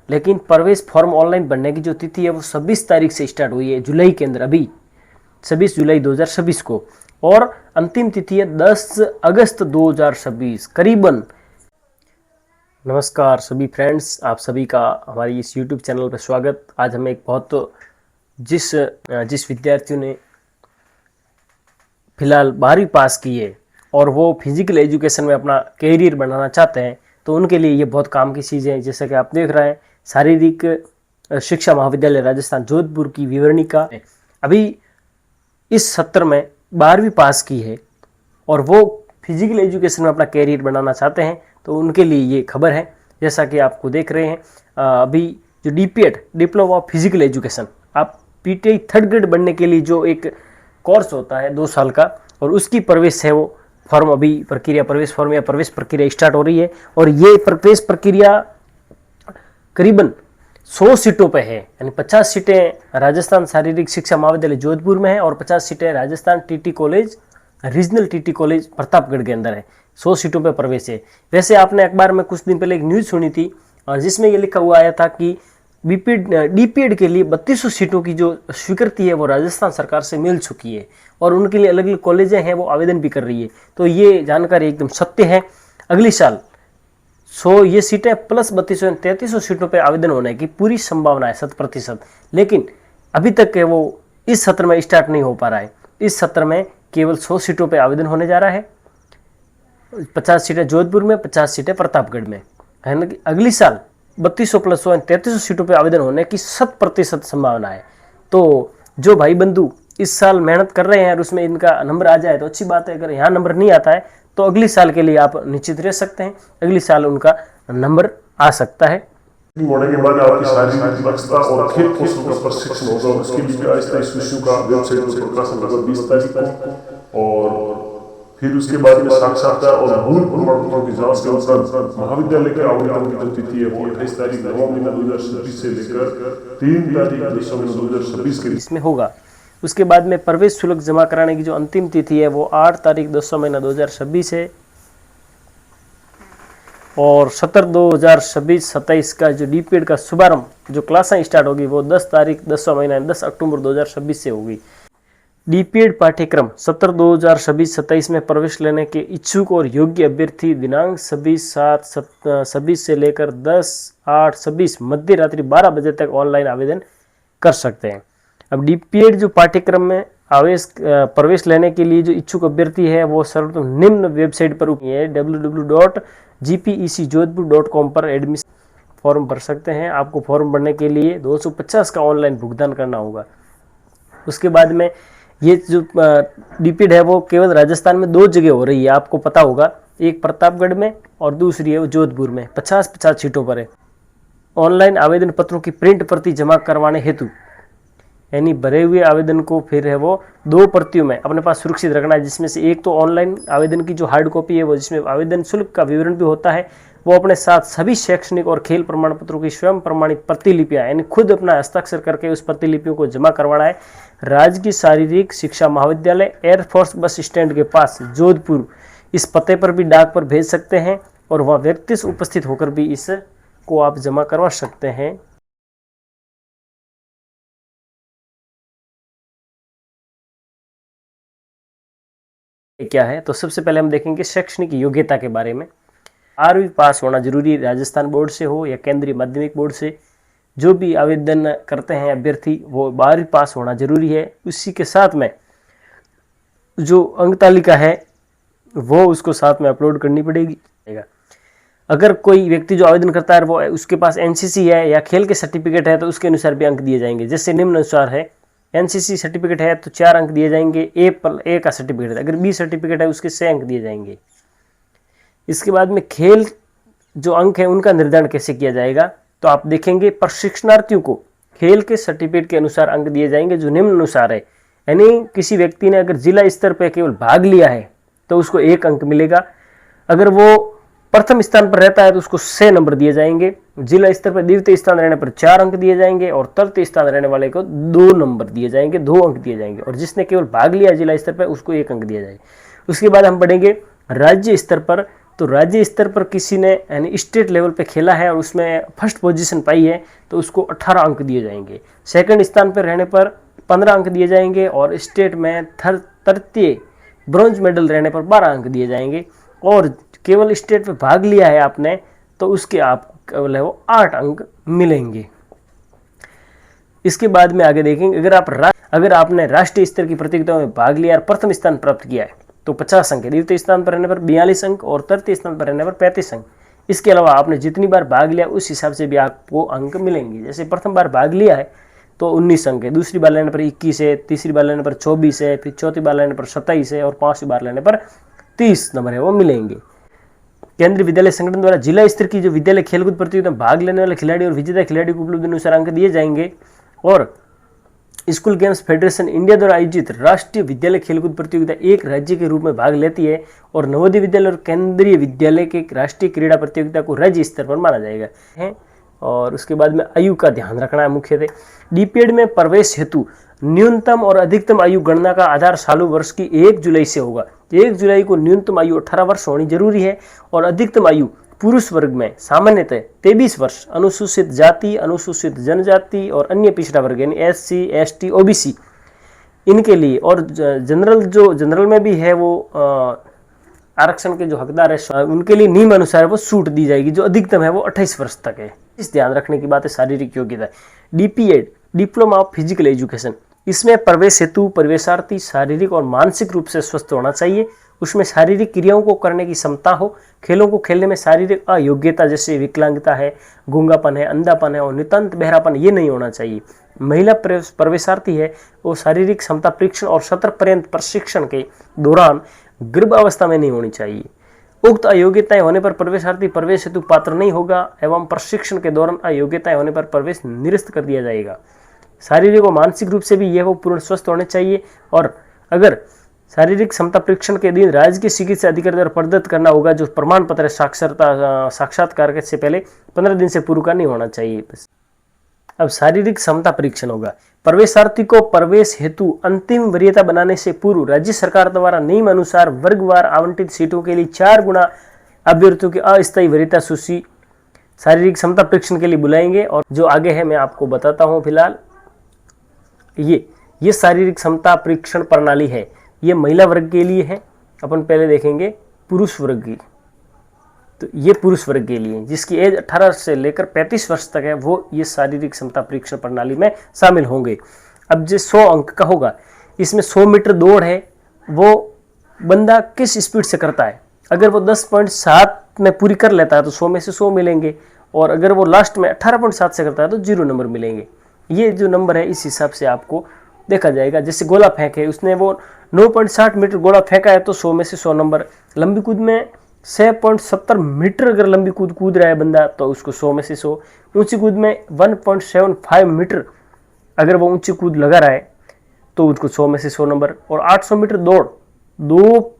लेकिन प्रवेश form online भरने की जो तिथि है वो 26 तारीख से स्टार्ट हुई है, जुलाई के अंदर, अभी 26 जुलाई 2026 को, और अंतिम तिथि है 10 अगस्त 2026 करीबन। नमस्कार सभी फ्रेंड्स, आप सभी का हमारी इस YouTube चैनल पर स्वागत। आज हमें एक बहुत जिस विद्यार्थियों ने फिलहाल 12वीं पास की है और वो फिजिकल एजुकेशन में अपना कैरियर बनाना चाहते हैं, तो उनके लिए ये बहुत काम की चीज़ है। जैसा कि आप देख रहे हैं, शारीरिक शिक्षा महाविद्यालय राजस्थान जोधपुर की विवरणिका अभी इस सत्र में 12वीं पास की है और वो फिजिकल एजुकेशन में अपना कैरियर बनाना चाहते हैं, तो उनके लिए ये खबर है। जैसा कि आपको देख रहे हैं, अभी जो DPED diploma of physical education, आप PTI 3rd ग्रेड बनने के लिए जो एक कोर्स होता है 2 साल का, और उसकी प्रवेश है वो फॉर्म, अभी प्रक्रिया प्रवेश फॉर्म या प्रवेश प्रक्रिया स्टार्ट हो रही है। और ये प्रवेश प्रक्रिया करीबन 100 सीटों पे है, यानी 50 सीटें राजस्थान शारीरिक शिक्षा महाविद्यालय जोधपुर में है और 50 सीटें Rajasthan TT college, regional TT college Pratapgarh के अंदर है। 100 सीटों पे प्रवेश है। वैसे आपने अखबार में कुछ दिन पहले एक न्यूज़ सुनी थी और जिसमें ये लिखा हुआ आया था कि DPED के लिए 3200 सीटों की जो स्वीकृति है वो राजस्थान सरकार से मिल चुकी है और उनके लिए अलग अलग कॉलेजें हैं वो आवेदन भी कर रही है। तो ये जानकारी एकदम सत्य है। अगली साल 100 ये सीटें प्लस 3200 3300 सीटों पे आवेदन होने की पूरी संभावना है, 100%। लेकिन अभी तक वो इस सत्र में स्टार्ट नहीं हो पा रहा है। इस सत्र में केवल 100 सीटों पे आवेदन होने जा रहा है। 50 सीटें जोधपुर में, 50 सीटें प्रतापगढ़ में, है ना। कि अगली साल 3200 प्लस 100 3300 सीटों पे आवेदन होने की 100% संभावना है। तो जो भाई बंधु इस साल मेहनत कर रहे हैं और उसमें इनका नंबर आ जाए तो अच्छी बात है। अगर यहाँ नंबर नहीं आता है तो अगली साल के लिए आप निश्चित रह सकते हैं, अगली साल उनका नंबर आ सकता है। होने के बाद आपकी शारीरिक दक्षता और खेल कौशल का प्रशिक्षण होगा। उसके लिए आहिस्ता इस विषय का वेबसाइट पर प्रकाशन होगा 20 तारीख को, और फिर उसके बाद में साक्षात्कार और मूल प्रमाण पत्रों की जांच के उपरांत महाविद्यालय के आवेदन की जो तिथि है वो 28 तारीख 9 महीना 2026 से लेकर 3 तारीख 10 महीना 2026 के इसमें होगा। उसके बाद में प्रवेश शुल्क जमा कराने की जो अंतिम तिथि है वो 8 तारीख 10 महीना 2026 है और सत्र 2026-27 का जो DPED का शुभारंभ, जो क्लासें स्टार्ट होगी वो 10 तारीख 10 महीना 10 अक्टूबर 2026 से होगी। DPED पाठ्यक्रम सत्र 2026-27 में प्रवेश लेने के इच्छुक और योग्य अभ्यर्थी दिनांक 26/7/26 से लेकर 10/8/26 मध्य रात्रि 12 बजे तक ऑनलाइन आवेदन कर सकते हैं। अब DPED जो पाठ्यक्रम में प्रवेश लेने के लिए जो इच्छुक अभ्यर्थी है वो सर्वप्रथम निम्न वेबसाइट पर है www.gpecjodhpur.com पर एडमिशन फॉर्म भर सकते हैं। आपको फॉर्म भरने के लिए 250 का ऑनलाइन भुगतान करना होगा। उसके बाद में ये जो DPED है वो केवल राजस्थान में 2 जगह हो रही है, आपको पता होगा, एक प्रतापगढ़ में और दूसरी है वो जोधपुर में। 50-50 सीटों पर है। ऑनलाइन आवेदन पत्रों की प्रिंट प्रति जमा करवाने हेतु, यानी भरे हुए आवेदन को फिर है वो 2 प्रतियों में अपने पास सुरक्षित रखना है, जिसमें से एक तो ऑनलाइन आवेदन की जो हार्ड कॉपी है वो, जिसमें आवेदन शुल्क का विवरण भी होता है, वो अपने साथ सभी शैक्षणिक और खेल प्रमाण पत्रों की स्वयं प्रमाणित प्रतिलिपियां, यानी खुद अपना हस्ताक्षर करके उस प्रतिलिपियों को जमा करवाना है। राजकीय शारीरिक शिक्षा महाविद्यालय, एयरफोर्स बस स्टैंड के पास जोधपुर, इस पते पर भी डाक पर भेज सकते हैं और वहाँ व्यक्ति उपस्थित होकर भी इसको आप जमा करवा सकते हैं। क्या है तो सबसे पहले हम देखेंगे शैक्षणिक योग्यता के बारे में। 12वीं पास होना जरूरी, राजस्थान बोर्ड से हो या केंद्रीय माध्यमिक बोर्ड से, जो भी आवेदन करते हैं अभ्यर्थी वो 12वीं पास होना जरूरी है। उसी के साथ में जो अंक तालिका है वो उसको साथ में अपलोड करनी पड़ेगी। अगर कोई व्यक्ति जो आवेदन करता है वो उसके पास NCC है या खेल के सर्टिफिकेट है तो उसके अनुसार भी अंक दिए जाएंगे। जैसे निम्न अनुसार है, NCC सर्टिफिकेट है तो 4 अंक दिए जाएंगे, A का सर्टिफिकेट है, अगर B सर्टिफिकेट है उसके 6 अंक दिए जाएंगे। इसके बाद में खेल जो अंक है उनका निर्धारण कैसे किया जाएगा, तो आप देखेंगे प्रशिक्षणार्थियों को खेल के सर्टिफिकेट के अनुसार अंक दिए जाएंगे जो निम्न अनुसार है। यानी किसी व्यक्ति ने अगर जिला स्तर पर केवल भाग लिया है तो उसको 1 अंक मिलेगा, अगर वो प्रथम स्थान पर रहता है तो उसको 6 नंबर दिए जाएंगे, जिला स्तर पर द्वितीय स्थान रहने पर 4 अंक दिए जाएंगे और तृतीय स्थान रहने वाले को 2 नंबर दिए जाएंगे, 2 अंक दिए जाएंगे, और जिसने केवल भाग लिया जिला स्तर पर उसको 1 अंक दिया जाएगा। उसके बाद हम पढ़ेंगे राज्य स्तर पर तो राज्य स्तर पर किसी ने यानी स्टेट लेवल पे खेला है और उसमें फर्स्ट पोजीशन पाई है तो उसको 18 अंक दिए जाएंगे। सेकंड स्थान पर रहने पर 15 अंक दिए जाएंगे और स्टेट में तृतीय ब्रॉन्ज मेडल रहने पर 12 अंक दिए जाएंगे। और केवल स्टेट में भाग लिया है आपने तो उसके आपको केवल है वो 8 अंक मिलेंगे। इसके बाद में आगे देखेंगे, अगर आपने राष्ट्रीय स्तर की प्रतियोगिताओं में भाग लिया और प्रथम स्थान प्राप्त किया है तो 50 अंक, द्वितीय स्थान पर रहने पर 42 अंक और तृतीय स्थान पर रहने पर 35 अंक। इसके अलावा आपने जितनी बार भाग लिया उस हिसाब से भी आपको अंक मिलेंगे। जैसे प्रथम बार भाग लिया है तो 19 अंक है, दूसरी बार लेने पर 21 है, तीसरी बार लेने पर 24 है, फिर चौथी बार लेने पर 27 है और पांचवी बार लेने पर 30 नंबर है वो मिलेंगे। केंद्रीय विद्यालय संगठन द्वारा जिला स्तर की जो विद्यालय खेलकूद प्रतियोगिता में भाग लेने वाले खिलाड़ी और विजेता खिलाड़ी को उपलब्धि अनुसार अंक दिए जाएंगे। और स्कूल गेम्स फेडरेशन इंडिया द्वारा आयोजित राष्ट्रीय विद्यालय खेलकूद प्रतियोगिता एक राज्य के रूप में भाग लेती है और नवोदय विद्यालय और केंद्रीय विद्यालय के राष्ट्रीय क्रीड़ा प्रतियोगिता को राज्य स्तर पर माना जाएगा है। और उसके बाद में आयु का ध्यान रखना है मुख्यतः। डीपीएड में प्रवेश हेतु न्यूनतम और अधिकतम आयु गणना का आधार चालू वर्ष की 1 जुलाई से होगा। 1 जुलाई को न्यूनतम आयु 18 वर्ष होनी जरूरी है और अधिकतम आयु पुरुष वर्ग में सामान्यतः 23 वर्ष, अनुसूचित जाति, अनुसूचित जनजाति और अन्य पिछड़ा वर्ग यानी SC, ST, OBC इनके लिए, और जनरल में भी है वो आरक्षण के जो हकदार है उनके लिए नियम अनुसार वो छूट दी जाएगी जो अधिकतम है वो 28 वर्ष तक है। इस ध्यान रखने की बात है शारीरिक योग्यता। DPEd diploma of physical education, इसमें प्रवेश हेतु प्रवेशार्थी शारीरिक और मानसिक रूप से स्वस्थ होना चाहिए, उसमें शारीरिक क्रियाओं को करने की क्षमता हो, खेलों को खेलने में शारीरिक अयोग्यता जैसे विकलांगता है, गूंगापन है, अंधापन है और नितांत बहरापन ये नहीं होना चाहिए। महिला प्रवेशार्थी है वो शारीरिक क्षमता परीक्षण और सत्र पर्यंत प्रशिक्षण के दौरान गर्भावस्था में नहीं होनी चाहिए। उक्त अयोग्यताएं होने पर प्रवेशार्थी प्रवेश हेतु पात्र नहीं होगा एवं प्रशिक्षण के दौरान अयोग्यताएं होने पर प्रवेश निरस्त कर दिया जाएगा। शारीरिक और मानसिक रूप से भी यह वो पूर्ण स्वस्थ होने चाहिए और अगर शारीरिक क्षमता परीक्षण के दिन राज्य के चिकित्सा अधिकारी द्वारा प्रदत्त करना होगा जो प्रमाण पत्र साक्षात्कार से पहले 15 दिन से पूर्व का नहीं होना चाहिए। अब शारीरिक क्षमता परीक्षण होगा। प्रवेशार्थी को प्रवेश हेतु अंतिम वरीयता बनाने से पूर्व राज्य सरकार द्वारा नियम अनुसार वर्गवार आवंटित सीटों के लिए 4 गुना अभ्यर्थियों की अस्थायी वरीयता सूची शारीरिक क्षमता परीक्षण के लिए बुलाएंगे। और जो आगे है मैं आपको बताता हूं। फिलहाल ये शारीरिक क्षमता परीक्षण प्रणाली है, ये महिला वर्ग के लिए है। अपन पहले देखेंगे पुरुष वर्ग की, तो ये पुरुष वर्ग के लिए जिसकी एज 18 से लेकर 35 वर्ष तक है वो ये शारीरिक क्षमता परीक्षण प्रणाली में शामिल होंगे। अब जो 100 अंक का होगा, इसमें 100 मीटर दौड़ है, वो बंदा किस स्पीड से करता है। अगर वो 10.7 में पूरी कर लेता है तो 100 में से 100 मिलेंगे और अगर वो लास्ट में 18.7 से करता है तो 0 नंबर मिलेंगे। ये जो नंबर है इस हिसाब से आपको देखा जाएगा। जैसे गोला फेंक है, उसने वो 9.60 मीटर गोला फेंका है तो 100 में से 100 नंबर। लंबी कूद में 6.70 मीटर अगर लंबी कूद कूद रहा है बंदा तो उसको 100 में से 100। ऊंची कूद में 1.75 मीटर अगर वो ऊंची कूद लगा रहा है तो उसको 100 में से 100 नंबर। और 800 मीटर दौड़ 2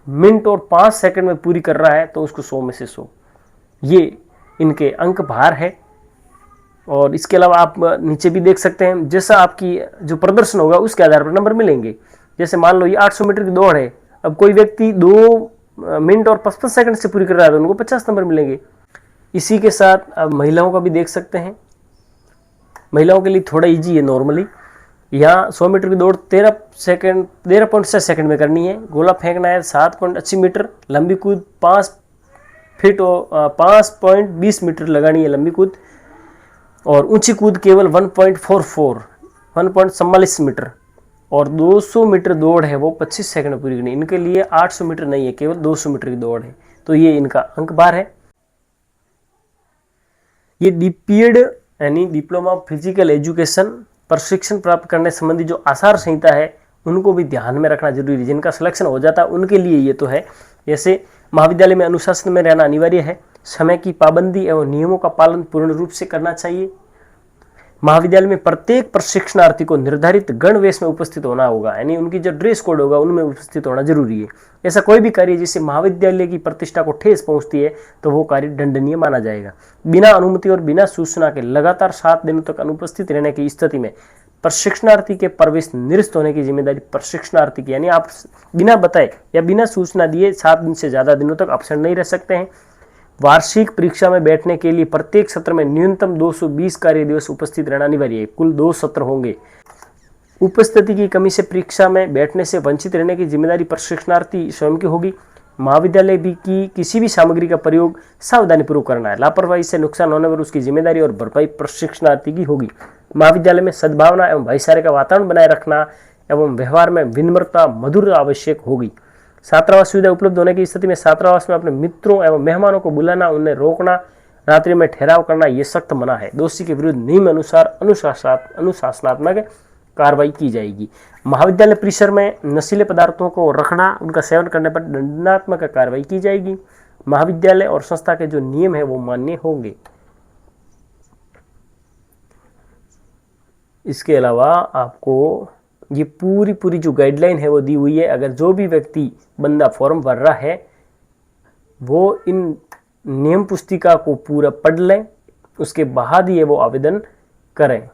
मिनट और 5 सेकंड में पूरी कर रहा है तो उसको 100 में से 100। ये इनके अंक भार है। और इसके अलावा आप नीचे भी देख सकते हैं, जैसा आपकी जो प्रदर्शन होगा उसके आधार पर नंबर मिलेंगे। जैसे मान लो ये 800 मीटर की दौड़ है, अब कोई व्यक्ति 2 मिनट और 55 सेकंड से पूरी कर रहा है तो उनको 50 नंबर मिलेंगे। इसी के साथ अब महिलाओं का भी देख सकते हैं। महिलाओं के लिए थोड़ा इजी है नॉर्मली। यहाँ 100 मीटर की दौड़ 13.6 सेकंड में करनी है। गोला फेंकना है 7.80 मीटर। लंबी कूद 5 फीट और 5.20 मीटर लगानी है लंबी कूद। और ऊंची कूद केवल 1.44 मीटर। और 200 मीटर दौड़ है वो 25 सेकंड में पूरी करनी। इनके लिए 800 मीटर नहीं है, केवल 200 मीटर की दौड़ है। तो ये इनका अंक भार है। ये डीपीएड यानी डिप्लोमा ऑफ फिजिकल एजुकेशन प्रशिक्षण प्राप्त करने संबंधी जो आचार संहिता है उनको भी ध्यान में रखना जरूरी है। जिनका सिलेक्शन हो जाता है उनके लिए ये तो है। जैसे महाविद्यालय में अनुशासन में रहना अनिवार्य है। समय की पाबंदी एवं नियमों का पालन पूर्ण रूप से करना चाहिए। महाविद्यालय में प्रत्येक प्रशिक्षणार्थी को निर्धारित गणवेश में उपस्थित होना होगा, यानी उनकी जो ड्रेस कोड होगा उनमें उपस्थित होना जरूरी है। ऐसा कोई भी कार्य जिससे महाविद्यालय की प्रतिष्ठा को ठेस पहुंचती है तो वो कार्य दंडनीय माना जाएगा। बिना अनुमति और बिना सूचना के लगातार 7 दिनों तक अनुपस्थित रहने की स्थिति में प्रशिक्षणार्थी के प्रवेश निरस्त होने की जिम्मेदारी प्रशिक्षणार्थी की, यानी आप बिना बताए या बिना सूचना दिए 7 दिन से ज्यादा दिनों तक अब्सेंट नहीं रह सकते हैं। वार्षिक परीक्षा में बैठने के लिए प्रत्येक सत्र में न्यूनतम 220 कार्य दिवस उपस्थित रहना अनिवार्य है। कुल 2 सत्र होंगे। उपस्थिति की कमी से परीक्षा में बैठने से वंचित रहने की जिम्मेदारी प्रशिक्षणार्थी स्वयं की होगी। महाविद्यालय भी की किसी भी सामग्री का प्रयोग सावधानीपूर्वक करना है। लापरवाही से नुकसान होने पर उसकी जिम्मेदारी और भरपाई प्रशिक्षणार्थी की होगी। महाविद्यालय में सद्भावना एवं भाईचारे का वातावरण बनाए रखना एवं व्यवहार में विनम्रता मधुरता आवश्यक होगी। छात्रावास सुविधा उपलब्ध होने की स्थिति में छात्रावास में अपने मित्रों एवं मेहमानों को बुलाना, उन्हें रोकना, रात्रि में ठहराव करना ये सख्त मना है। दोषी के विरुद्ध नियम अनुसार अनुशासनात्मक कार्रवाई की जाएगी। महाविद्यालय परिसर में नशीले पदार्थों को रखना, उनका सेवन करने पर दंडात्मक कार्रवाई की जाएगी। महाविद्यालय और संस्था के जो नियम है वो मान्य होंगे। इसके अलावा आपको ये पूरी जो गाइडलाइन है वो दी हुई है। अगर जो भी व्यक्ति बंदा फॉर्म भर रहा है वो इन नियम पुस्तिका को पूरा पढ़ लें, उसके बाद ही वो आवेदन करें।